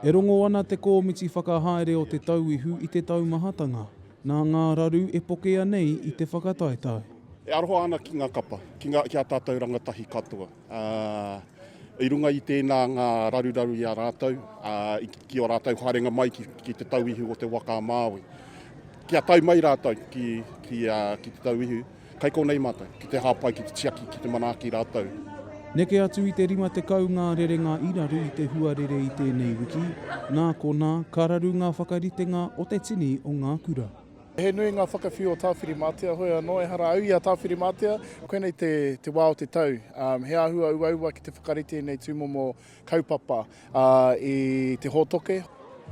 E rongo ana te kōmiti whakahaere o te tauihu i te taumahatanga, nā ngā raru e pokea nei i te whakataetai. E aroha ana ki ngā kapa, ki a tātou rangatahi katoa. I runga i tēnā ngā raru i a rātou, ki o rātou harenga mai ki te tauihu o te waka Māui. Kia tau mai rātou ki te tauihu, kai konei mātou, ki te hāpai, ki te tiaki, ki te manaaki rātou. Neke atu i te rima te kau ngā rerenga iraru i te huarere i tēnei wiki, nā ko nā kararu ngā whakaritenga o te tini o ngā kura. He nui ngā whakawhiu o tāwhirimātia, hoi anō e hara au i a tāwhirimātia, koenei te wā o te tau. He āhua uaua ki te whakarite nei tūmomo kaupapa i te hōtoke.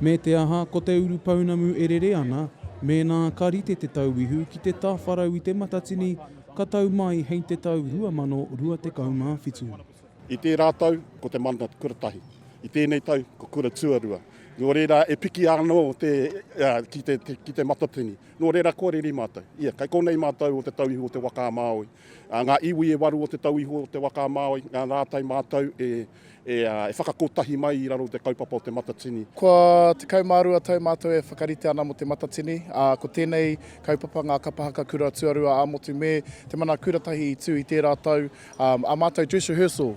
Me te aha, ko te urupounamu e rere ana, mēnā ka rite te tauihu ki te tāwharau i Te Matatini, ka tau mai hei te tau 2027. I te rātau, ko te mana kuratahi. I tēnei tau, ko kura tuarua. Nō reira, e piki anō ki te Matatini. Nō reira, kōreri mātou. Ia, kai konei mātou o te tauihu o te waka Māui. Ngā iwi e waru o te tauihu o te waka Māui, ngā rātai mātou e whakakotahi mai i raro te kaupapa o te Matatini. Kua te kaumārua tau mātou e whakarite ana mo te Matatini, ko tēnei kaupapa ngā kapahaka kura tuarua āmotu me te mana kuratahi i tū i tērā tau. A mātou dress rehearsal,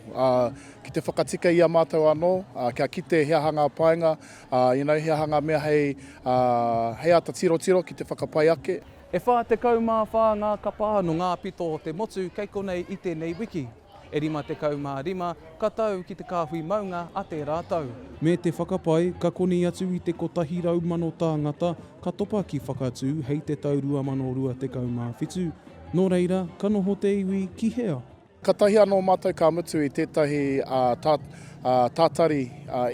ki te whakatika i a mātou anō, kia kite hea hanga paenga, hea hanga mea hei ata tiro ki te whakapai ake. E whā te kaumā whā ngā kapa no ngā pito o te motu kei konei i tēnei wiki. E rima te kaumā rima, ka tau ki te kāhui maunga a te rātau. Me te whakapai, ka koni atu i te kotahi raumano tāngata, ka topa ki Whakatū hei te tau 2027. Nō reira, ka noho te iwi ki hea. Ka tahi anō mātou ka mutu i tētahi tātari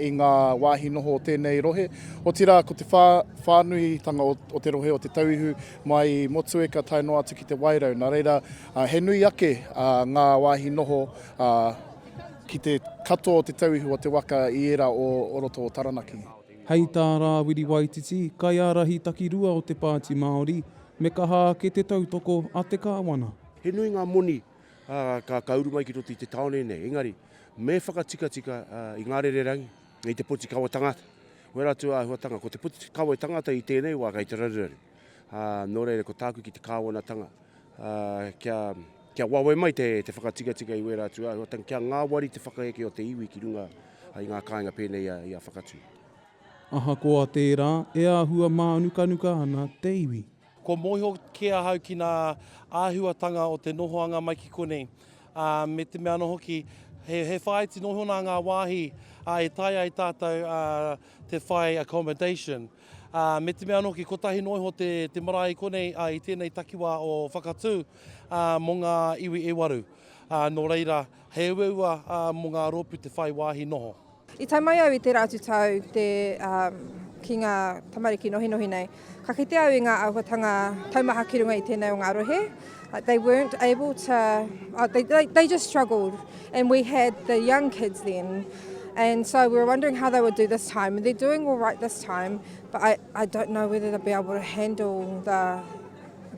i ngā wāhi noho o tēnei rohe. O tira, ko te whānuitanga o te rohe o te tauihu mai motu e ka tainoa atu ki te wairau. Nā reira, he nui ake ngā wāhi noho ki te katoa o te tauihu o te waka i era o roto o Taranaki. Hei tā rā wiri waititi, kai ārahi takirua o te pāti Māori, me kaha ke te tautoko a te kāwana. He nui ngā moni ka kauru mai ki roti te taone nei. Engari, me whakatika i ngā rererangi, i te poti kawa tangata. Wera tu hua tanga, ko te poti kawa tangata i tēnei wā kai te raru. Nō reire, ko tāku ki te kāwana tanga. Kia wawe mai te whakatika i wera tu hua tanga, kia ngā wari te whakaeke o te iwi ki runga i ngā kāinga pēnei i a Whakatū. Aha koa tērā, e āhua mānukanuka ana te iwi. Ko moho ke ahau ki nā āhuatanga o te nohoanga mai ki konei. Me te mea noho ki, he whaiti nohona ngā wāhi e tai ai tātou te whai accommodation. Me te mea noho ki kotahi noiho te marae konei i tēnei takiwa o Whakatū mo ngā iwi e waru. Nō reira, he ueua mo ngā rōpu te whai wāhi noho. I tai mai au i te rātu tau ki ngā tamariki nohi nei. Ka kite au i ngā auatanga taumaha ki runga i tēnei o ngā rohe. They weren't able to, they just struggled. And we had the young kids then. And so we were wondering how they would do this time. And they're doing all right this time, but I don't know whether they'll be able to handle the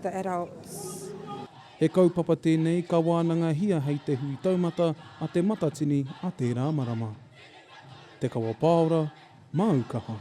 adults. He kaupapa tēnei ka wānanga hia hei te hui taumata a te Matatini a te rāmarama. Te Kawa Paora, Aukaha.